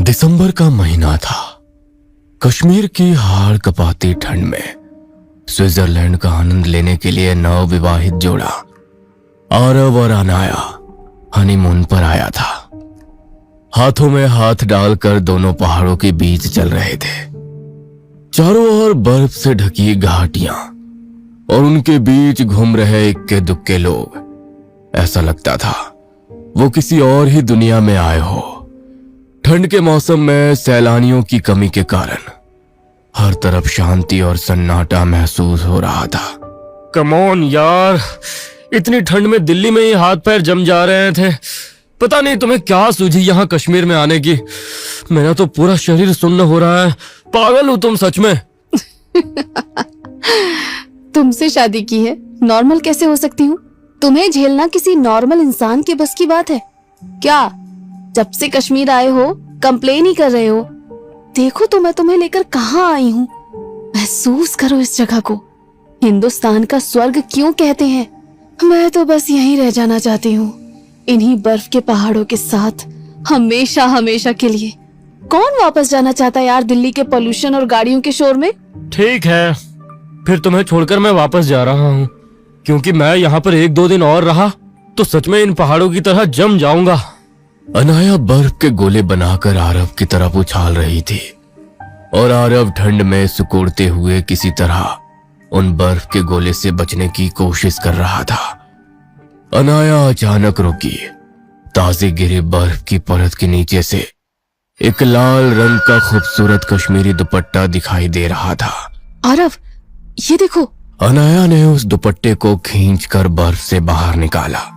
दिसंबर का महीना था। कश्मीर की हाड़ कपाती ठंड में स्विट्जरलैंड का आनंद लेने के लिए नवविवाहित जोड़ा आरव और अनाया हनीमून पर आया था। हाथों में हाथ डालकर दोनों पहाड़ों के बीच चल रहे थे। चारों ओर बर्फ से ढकी घाटियां और उनके बीच घूम रहे इक्के दुक्के लोग। ऐसा लगता था वो किसी और ही दुनिया में आए हो। ठंड के मौसम में सैलानियों की कमी के कारण हर तरफ शांति और सन्नाटा महसूस हो रहा था। कम ऑन यार, इतनी ठंड में दिल्ली में ही हाथ पैर जम जा रहे थे। पता नहीं तुम्हें क्या सूझी यहाँ कश्मीर में आने की। मेरा तो पूरा शरीर सुन्न हो रहा है। पागल हो तुम सच में। तुमसे शादी की है, नॉर्मल कैसे हो सकती हूँ? तुम्हें झेलना किसी नॉर्मल इंसान के बस की बात है क्या? जब से कश्मीर आए हो कंप्लेन ही कर रहे हो। देखो तो मैं तुम्हें लेकर कहाँ आई हूँ। महसूस करो इस जगह को। हिंदुस्तान का स्वर्ग क्यों कहते हैं। मैं तो बस यहीं रह जाना चाहती हूँ, इन्हीं बर्फ के पहाड़ों के साथ हमेशा हमेशा के लिए। कौन वापस जाना चाहता है यार दिल्ली के पोल्यूशन और गाड़ियों के शोर में। ठीक है, फिर तुम्हें छोड़कर मैं वापस जा रहा हूँ, क्योंकि मैं यहाँ पर 1-2 दिन और रहा तो सच में इन पहाड़ों की तरह जम जाऊंगा। अनाया बर्फ के गोले बनाकर आरव की तरफ उछाल रही थी और आरव ठंड में सिकुड़ते हुए किसी तरह उन बर्फ के गोले से बचने की कोशिश कर रहा था। अनाया अचानक रुकी। ताजे गिरे बर्फ की परत के नीचे से एक लाल रंग का खूबसूरत कश्मीरी दुपट्टा दिखाई दे रहा था। आरव, ये देखो। अनाया ने उस दुपट्टे को खींचकर बर्फ से बाहर निकाला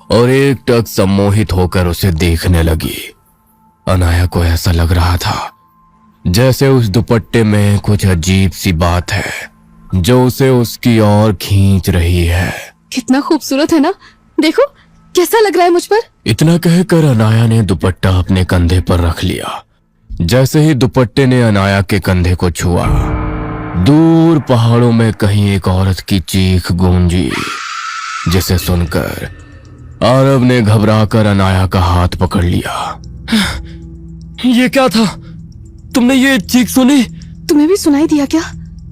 और एकटक सम्मोहित होकर उसे देखने लगी। अनाया को ऐसा लग रहा था जैसे उस दुपट्टे में कुछ अजीब सी बात है जो उसे उसकी ओर खींच रही है। कितना खूबसूरत है ना, देखो कैसा लग रहा है मुझ पर। इतना कहकर अनाया ने दुपट्टा अपने कंधे पर रख लिया। जैसे ही दुपट्टे ने अनाया के कंधे को छुआ, दूर पहाड़ों में कहीं एक औरत की चीख गूंजी, जिसे सुनकर आरव ने घबराकर अनाया का हाथ पकड़ लिया। ये क्या था? तुमने ये चीख सुनी? तुम्हें भी सुनाई दिया क्या?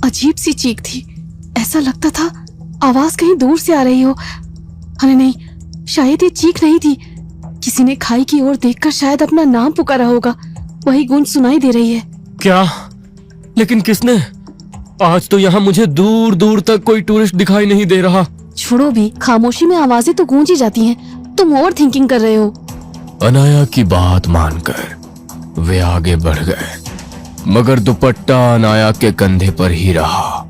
अजीब सी चीख थी। ऐसा लगता था आवाज कहीं दूर से आ रही हो। अरे नहीं, शायद ये चीख नहीं थी। किसी ने खाई की ओर देखकर शायद अपना नाम पुकारा होगा। वही गूंज सुनाई दे रही है। क्या? लेकिन किसने? आज तो यहाँ मुझे दूर दूर तक कोई टूरिस्ट दिखाई नहीं दे रहा। छोड़ो भी, खामोशी में आवाजें तो गूंज ही जाती हैं। तुम ओवर थिंकिंग कर रहे हो। अनाया की बात मानकर वे आगे बढ़ गए, मगर दुपट्टा अनाया के कंधे पर ही रहा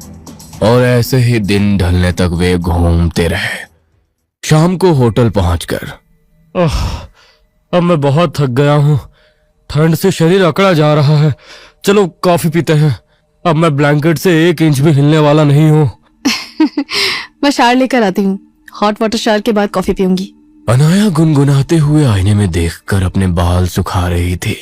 और ऐसे ही दिन ढलने तक वे घूमते रहे। शाम को होटल पहुंचकर अब मैं बहुत थक गया हूँ। ठंड से शरीर अकड़ा जा रहा है। चलो कॉफी पीते हैं। अब मैं ब्लैंकेट से 1 इंच भी हिलने वाला नहीं हूँ। मैं शावर लेकर आती हूँ। हॉट वाटर शावर के बाद कॉफी पीऊंगी। अनाया गुनगुनाते हुए आईने में देखकर अपने बाल सुखा रही थी।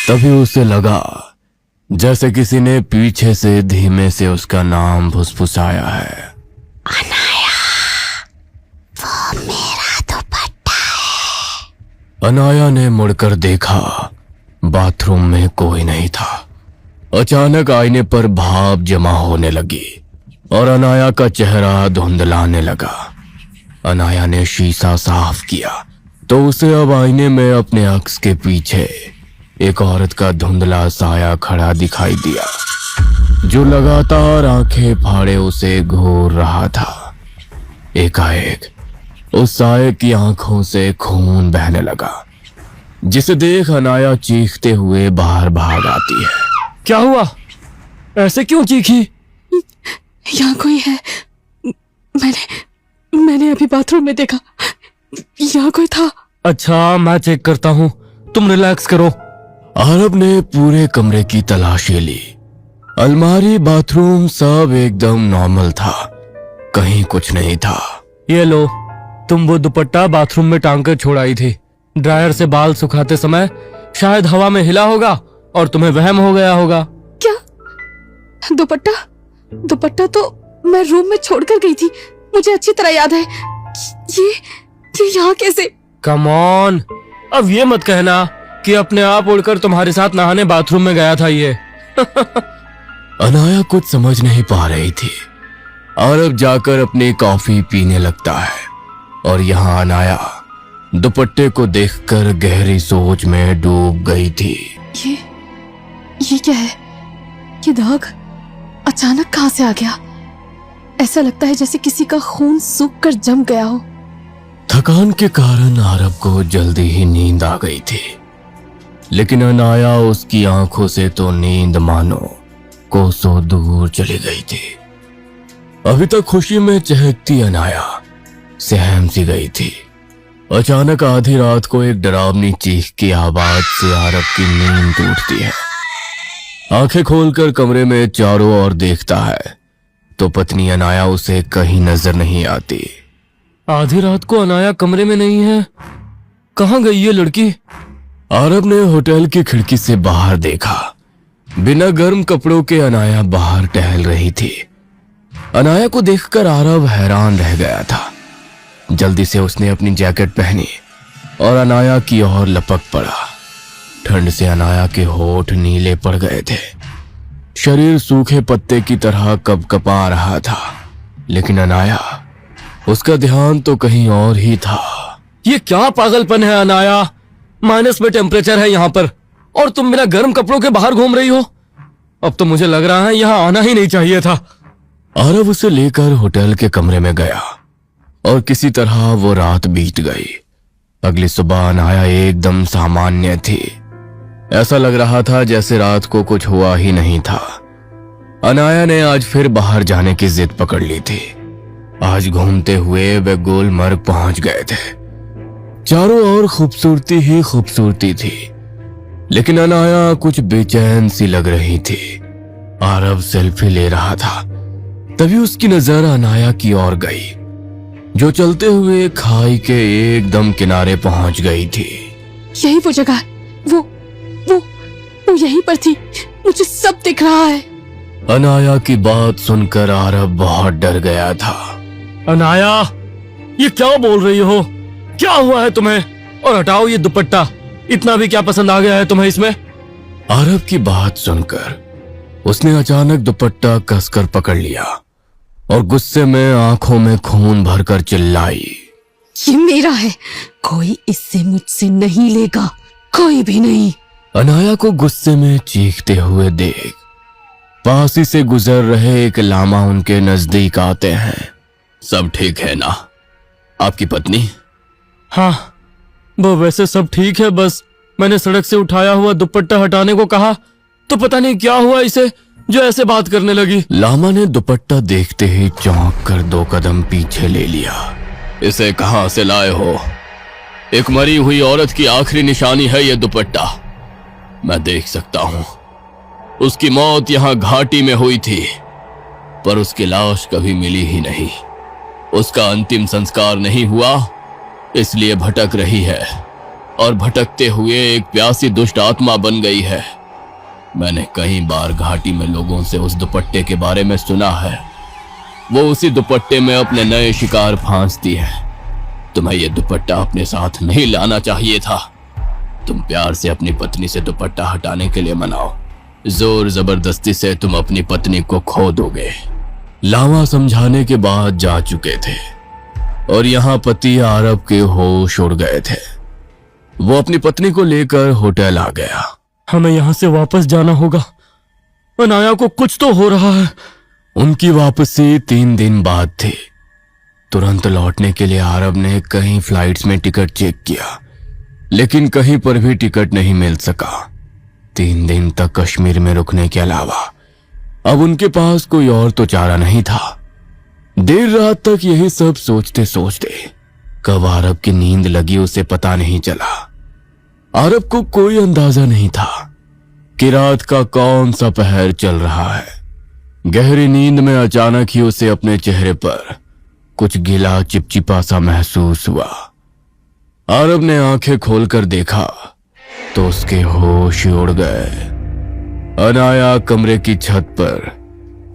तभी उसे लगा जैसे किसी ने पीछे से धीमे से उसका नाम फुसफुसाया है। अनाया, वो मेरा दुपट्टा है। अनाया ने मुड़कर देखा। बाथरूम में कोई नहीं था। अचानक आईने पर भाप जमा होने लगी और अनाया का चेहरा धुंधलाने लगा। अनाया ने शीशा साफ किया तो उसे अब आईने में अपने अक्स के पीछे एक औरत का धुंधला साया खड़ा दिखाई दिया, जो लगातार आंखें फाड़े उसे घूर रहा था। एकाएक उस साये की आंखों से खून बहने लगा, जिसे देख अनाया चीखते हुए बाहर भाग आती है। क्या हुआ? ऐसे क्यों चीखी? यहाँ कोई है। मैंने अभी बाथरूम में देखा। यहाँ कोई था। अच्छा, मैं चेक करता हूँ, तुम रिलैक्स करो। आरव ने पूरे कमरे की तलाशी ली। अलमारी, बाथरूम सब एकदम नॉर्मल था, कहीं कुछ नहीं था। ये लो, तुम वो दुपट्टा बाथरूम में टांग कर छोड़ आई थी। ड्रायर से बाल सुखाते समय शायद हवा में हिला होगा और तुम्हें वहम हो गया होगा। क्या? दुपट्टा? दुपट्टा तो मैं रूम में छोड़कर गई थी, मुझे अच्छी तरह याद है। ये यहाँ कैसे? कम ऑन, अब ये मत कहना कि अपने आप उड़कर तुम्हारे साथ नहाने बाथरूम में गया था ये। अनाया कुछ समझ नहीं पा रही थी। आरव जाकर अपनी कॉफी पीने लगता है और यहाँ अनाया दुपट्टे को देखकर गहरी सोच में डूब गई थी। ये क्या है? ये दाग अचानक कहां से आ गया? ऐसा लगता है जैसे किसी का खून सूख कर जम गया हो। थकान के कारण आरव को जल्दी ही नींद आ गई थी, लेकिन अनाया उसकी आंखों से तो नींद मानो कोसों दूर चली गई थी। अभी तक खुशी में चहकती अनाया सहम सी गई थी। अचानक आधी रात को एक डरावनी चीख की आवाज से आरव की नींद टूटती है। आंखें खोलकर कमरे में चारों ओर देखता है तो पत्नी अनाया उसे कहीं नजर नहीं आती। आधी रात को अनाया कमरे में नहीं है, कहाँ गई ये लड़की? आरव ने होटल की खिड़की से बाहर देखा। बिना गर्म कपड़ों के अनाया बाहर टहल रही थी। अनाया को देखकर आरव हैरान रह गया था। जल्दी से उसने अपनी जैकेट पहनी और अनाया की ओर लपक पड़ा। ठंड से अनाया के होठ नीले पड़ गए थे, शरीर सूखे पत्ते की तरह कपकपा रहा था, लेकिन अनाया, उसका ध्यान तो कहीं और ही था। ये क्या पागलपन है अनाया? माइनस में टेम्परेचर है यहाँ पर और तुम बिना गर्म कपड़ों के बाहर घूम रही हो। अब तो मुझे लग रहा है यहाँ आना ही नहीं चाहिए था। आरव उसे लेकर होटल के कमरे में गया और किसी तरह वो रात बीत गई। अगली सुबह अनाया एकदम सामान्य थी। ऐसा लग रहा था जैसे रात को कुछ हुआ ही नहीं था। अनाया ने आज फिर बाहर जाने की जिद पकड़ ली थी। आज घूमते हुए वे गुलमर्ग पहुंच गए थे। चारों ओर खूबसूरती ही खूबसूरती थी, लेकिन अनाया कुछ बेचैन सी लग रही थी। आरव सेल्फी ले रहा था, तभी उसकी नजर अनाया की ओर गई, जो चलते हुए खाई के एकदम किनारे पहुंच गई थी। यही वो जगह, वो यहीं पर थी, मुझे सब दिख रहा है। अनाया की बात सुनकर आरव बहुत डर गया था। अनाया, ये क्या बोल रही हो? क्या हुआ है तुम्हें? और हटाओ ये दुपट्टा, इतना भी क्या पसंद आ गया है तुम्हें इसमें? आरव की बात सुनकर उसने अचानक दुपट्टा कसकर पकड़ लिया और गुस्से में आंखों में खून भरकर चिल्लाई, ये मेरा है, कोई इससे मुझसे नहीं लेगा, कोई भी नहीं। अनाया को गुस्से में चीखते हुए देख पास ही से गुजर रहे एक लामा उनके नजदीक आते हैं। सब ठीक है ना आपकी पत्नी? हाँ, वो वैसे सब ठीक है, बस मैंने सड़क से उठाया हुआ दुपट्टा हटाने को कहा तो पता नहीं क्या हुआ इसे, जो ऐसे बात करने लगी। लामा ने दुपट्टा देखते ही चौंक कर 2 कदम पीछे ले लिया। इसे कहां से लाए हो? एक मरी हुई औरत की आखिरी निशानी है ये दुपट्टा। मैं देख सकता हूं, उसकी मौत यहां घाटी में हुई थी, पर उसकी लाश कभी मिली ही नहीं। उसका अंतिम संस्कार नहीं हुआ, इसलिए भटक रही है और भटकते हुए एक प्यासी दुष्ट आत्मा बन गई है। मैंने कई बार घाटी में लोगों से उस दुपट्टे के बारे में सुना है। वो उसी दुपट्टे में अपने नए शिकार फांसती है। तुम्हें यह दुपट्टा अपने साथ नहीं लाना चाहिए था। तुम प्यार से अपनी पत्नी से दुपट्टा हटाने के लिए मनाओ, जोर जबरदस्ती से तुम अपनी पत्नी को खो दोगे। लामा समझाने के बाद जा चुके थे और यहाँ पति आरव के होश उड़ गए थे। वो अपनी पत्नी को लेकर होटल आ गया। हमें यहाँ से वापस जाना होगा, अनाया को कुछ तो हो रहा है। उनकी वापसी 3 दिन बाद थी। तुरंत लौटने के लिए आरव ने कई फ्लाइट्स में टिकट चेक किया, लेकिन कहीं पर भी टिकट नहीं मिल सका। 3 दिन तक कश्मीर में रुकने के अलावा अब उनके पास कोई और तो चारा नहीं था। देर रात तक यही सब सोचते सोचते कब आरव की नींद लगी उसे पता नहीं चला। आरव को कोई अंदाजा नहीं था कि रात का कौन सा पहर चल रहा है। गहरी नींद में अचानक ही उसे अपने चेहरे पर कुछ गीला चिपचिपा सा महसूस हुआ। आरब ने आंखें खोलकर देखा तो उसके होश ही उड़ गए। अनाया कमरे की छत पर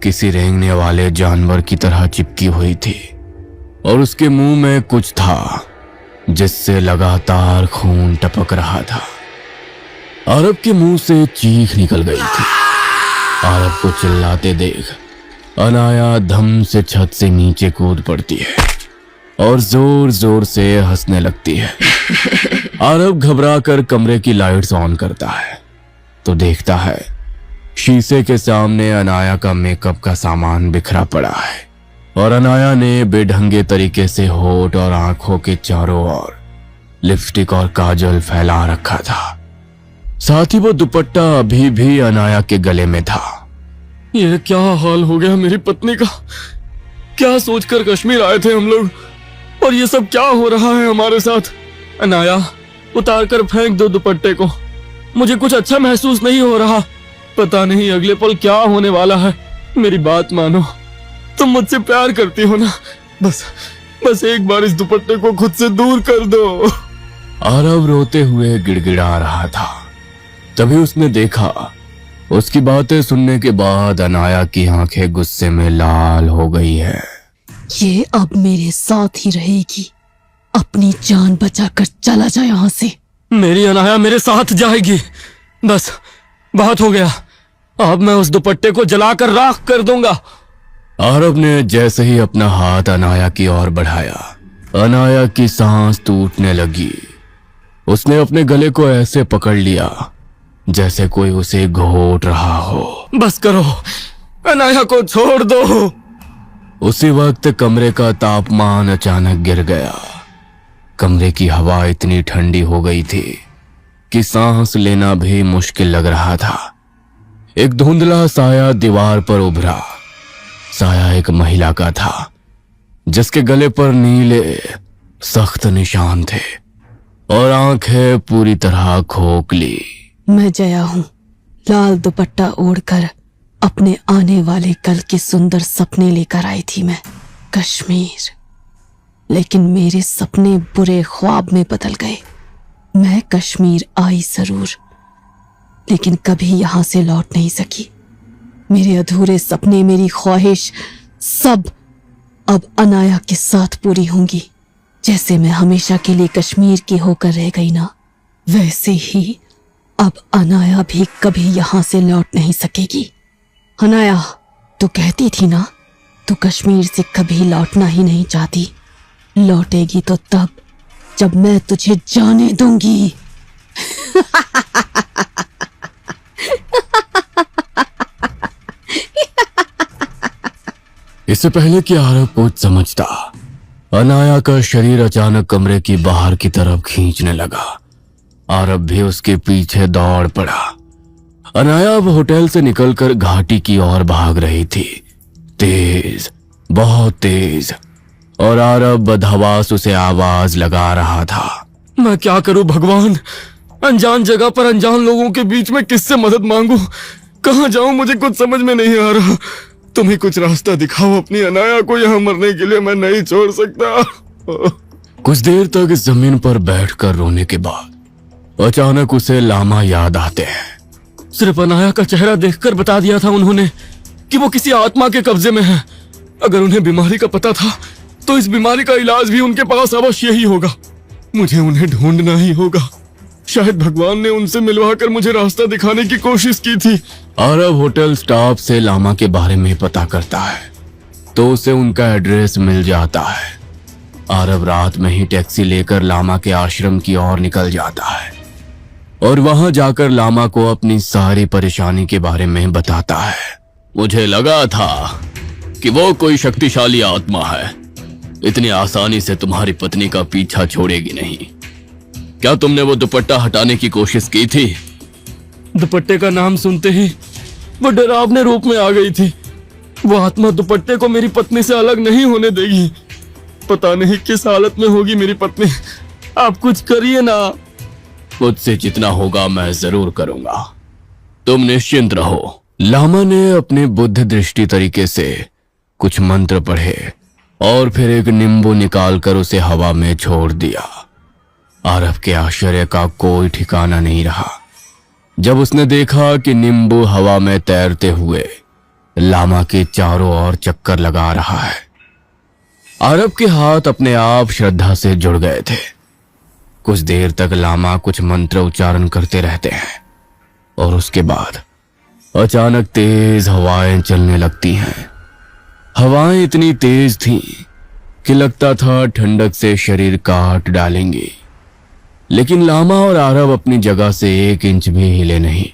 किसी रेंगने वाले जानवर की तरह चिपकी हुई थी और उसके मुंह में कुछ था जिससे लगातार खून टपक रहा था। आरब के मुंह से चीख निकल गई थी। आरब को चिल्लाते देख अनाया धम से छत से नीचे कूद पड़ती है और जोर जोर से हंसने लगती है। आरब घबराकर कमरे की लाइट्स ऑन करता है तो देखता है शीशे के सामने अनाया का मेकअप का सामान बिखरा पड़ा है और अनाया ने बेढंगे तरीके से होठ और आंखों के चारों ओर लिपस्टिक और काजल फैला रखा था। साथ ही वो दुपट्टा अभी भी अनाया के गले में था। ये क्या हाल हो गया मेरी पत्नी का? क्या सोचकर कश्मीर आए थे हम लोग, और ये सब क्या हो रहा है हमारे साथ? अनाया, उतार कर फेंक दो दुपट्टे को। मुझे कुछ अच्छा महसूस नहीं हो रहा। पता नहीं अगले पल क्या होने वाला है। मेरी बात मानो, तुम मुझसे प्यार करती हो ना? बस एक बार इस दुपट्टे को खुद से दूर कर दो। आरव रोते हुए गिड़गिड़ा रहा था। तभी उसने देखा उसकी बातें सुनने के बाद अनाया की आंखें गुस्से में लाल हो गई है। ये अब मेरे साथ ही रहेगी। अपनी जान बचाकर चला जा यहाँ से। मेरी अनाया मेरे साथ जाएगी। बस बहुत हो गया। अब मैं उस दुपट्टे को जलाकर राख कर दूंगा। आरब ने जैसे ही अपना हाथ अनाया की ओर बढ़ाया, अनाया की सांस टूटने लगी। उसने अपने गले को ऐसे पकड़ लिया जैसे कोई उसे घोट रहा हो। बस करो, अनाया को छोड़ दो। उसी वक्त कमरे का तापमान अचानक गिर गया। कमरे की हवा इतनी ठंडी हो गई थी कि सांस लेना भी मुश्किल लग रहा था। एक धुंधला साया दीवार पर उभरा। साया एक महिला का था जिसके गले पर नीले सख्त निशान थे और आंखें पूरी तरह खोखली। मैं जया हूँ। लाल दुपट्टा ओढ़कर अपने आने वाले कल के सुंदर सपने लेकर आई थी मैं कश्मीर। लेकिन मेरे सपने बुरे ख्वाब में बदल गए। मैं कश्मीर आई जरूर, लेकिन कभी यहां से लौट नहीं सकी। मेरे अधूरे सपने, मेरी ख्वाहिश सब अब अनाया के साथ पूरी होंगी। जैसे मैं हमेशा के लिए कश्मीर की होकर रह गई ना, वैसे ही अब अनाया भी कभी यहां से लौट नहीं सकेगी। अनाया, तू कहती थी ना तू कश्मीर से कभी लौटना ही नहीं चाहती। लौटेगी तो तब जब मैं तुझे जाने दूंगी। इससे पहले कि आरब कुछ समझता, अनाया का शरीर अचानक कमरे की बाहर की तरफ खींचने लगा। आरब भी उसके पीछे दौड़ पड़ा। अनाया अब होटल से निकलकर घाटी की ओर भाग रही थी, तेज, बहुत तेज, और आरब बदहवास उसे आवाज लगा रहा था। मैं क्या करूं भगवान? अनजान जगह पर अनजान लोगों के बीच में किससे मदद मांगू? कहां जाऊं मुझे कुछ समझ में नहीं आ रहा। तुम ही कुछ रास्ता दिखाओ। अपनी अनाया को यहाँ मरने के लिए मैं नहीं छोड़ सकता। कुछ देर तक जमीन पर बैठकर रोने के बाद अचानक उसे लामा याद आते हैं। सिर्फ अनाया का चेहरा देखकर बता दिया था उन्होंने कि वो किसी आत्मा के कब्जे में है। अगर उन्हें बीमारी का पता था तो इस बीमारी का इलाज भी उनके पास अवश्य ही होगा। मुझे उन्हें ढूंढना ही होगा। शायद भगवान ने उनसे मिलवाकर मुझे रास्ता दिखाने की कोशिश की थी। आरब होटल स्टाफ से लामा के बारे में पता करता है तो उसे उनका एड्रेस मिल जाता है। आरब रात में ही टैक्सी लेकर लामा के आश्रम की ओर निकल जाता है और वहां जाकर लामा को अपनी सारी परेशानी के बारे में बताता है। मुझे लगा था कि वो कोई शक्तिशाली आत्मा है, इतनी आसानी से तुम्हारी पत्नी का पीछा छोड़ेगी नहीं। क्या तुमने वो दुपट्टा हटाने की कोशिश की थी? दुपट्टे का नाम सुनते ही वो डरावने रूप में आ गई थी। वो आत्मा दुपट्टे को मेरी पत्नी से अलग नहीं होने देगी। पता नहीं किस हालत में होगी मेरी पत्नी। आप कुछ करिए ना। मुझसे जितना होगा मैं जरूर करूंगा। तुम निश्चिंत रहो। लामा ने अपने बुद्ध दृष्टि तरीके से कुछ मंत्र पढ़े और फिर एक नींबू निकालकर उसे हवा में छोड़ दिया। आरव के आश्चर्य का कोई ठिकाना नहीं रहा जब उसने देखा कि नींबू हवा में तैरते हुए लामा के चारों ओर चक्कर लगा रहा है। आरव के हाथ अपने आप श्रद्धा से जुड़ गए थे। कुछ देर तक लामा कुछ मंत्र उच्चारण करते रहते हैं और उसके बाद अचानक तेज हवाएं चलने लगती हैं। हवाएं इतनी तेज थीं कि लगता था ठंडक से शरीर काट डालेंगी, लेकिन लामा और आरव अपनी जगह से 1 इंच भी हिले नहीं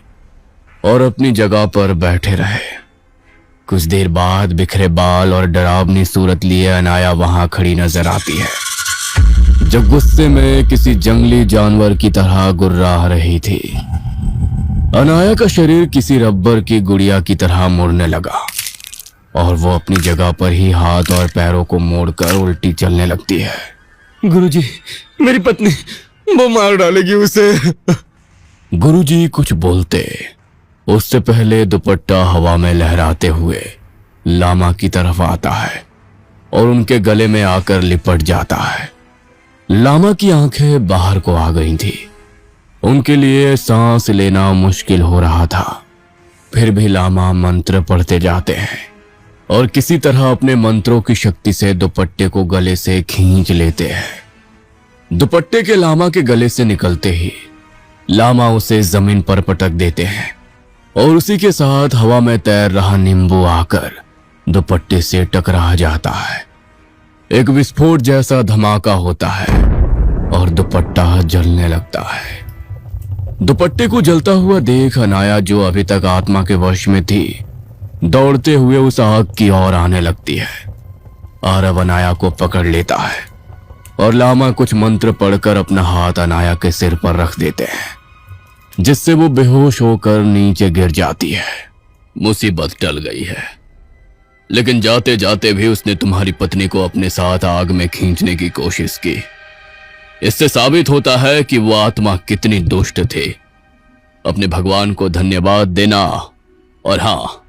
और अपनी जगह पर बैठे रहे। कुछ देर बाद बिखरे बाल और डरावनी सूरत लिए अनाया वहां खड़ी नजर आती है, जो गुस्से में किसी जंगली जानवर की तरह गुर्रा रही थी। अनाया का शरीर किसी रबर की गुड़िया की तरह मुड़ने लगा और वो अपनी जगह पर ही हाथ और पैरों को मोड़कर उल्टी चलने लगती है। गुरुजी, मेरी पत्नी, वो मार डालेगी उसे। गुरुजी कुछ बोलते उससे पहले दुपट्टा हवा में लहराते हुए लामा की तरफ आता है और उनके गले में आकर लिपट जाता है। लामा की आंखें बाहर को आ गई थी। उनके लिए सांस लेना मुश्किल हो रहा था। फिर भी लामा मंत्र पढ़ते जाते हैं और किसी तरह अपने मंत्रों की शक्ति से दुपट्टे को गले से खींच लेते हैं। दुपट्टे के लामा के गले से निकलते ही लामा उसे जमीन पर पटक देते हैं और उसी के साथ हवा में तैर रहा नींबू आकर दुपट्टे से टकरा जाता है। एक विस्फोट जैसा धमाका होता है और दुपट्टा जलने लगता है। दुपट्टे को जलता हुआ देख अनाया, जो अभी तक आत्मा के वश में थी, दौड़ते हुए उस आग की ओर आने लगती है। आरव अनाया को पकड़ लेता है और लामा कुछ मंत्र पढ़कर अपना हाथ अनाया के सिर पर रख देते हैं, जिससे वो बेहोश होकर नीचे गिर जाती है। मुसीबत टल गई है, लेकिन जाते जाते भी उसने तुम्हारी पत्नी को अपने साथ आग में खींचने की कोशिश की। इससे साबित होता है कि वो आत्मा कितनी दुष्ट थी। अपने भगवान को धन्यवाद देना और हाँ,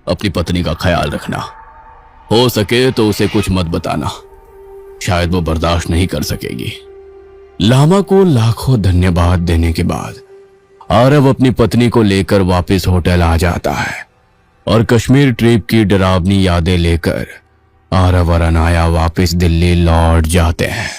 अपनी पत्नी का ख्याल रखना। हो सके तो उसे कुछ मत बताना, शायद वो बर्दाश्त नहीं कर सकेगी। लामा को लाखों धन्यवाद देने के बाद आरव अपनी पत्नी को लेकर वापस होटल आ जाता है और कश्मीर ट्रिप की डरावनी यादें लेकर आरव और अनाया वापस दिल्ली लौट जाते हैं।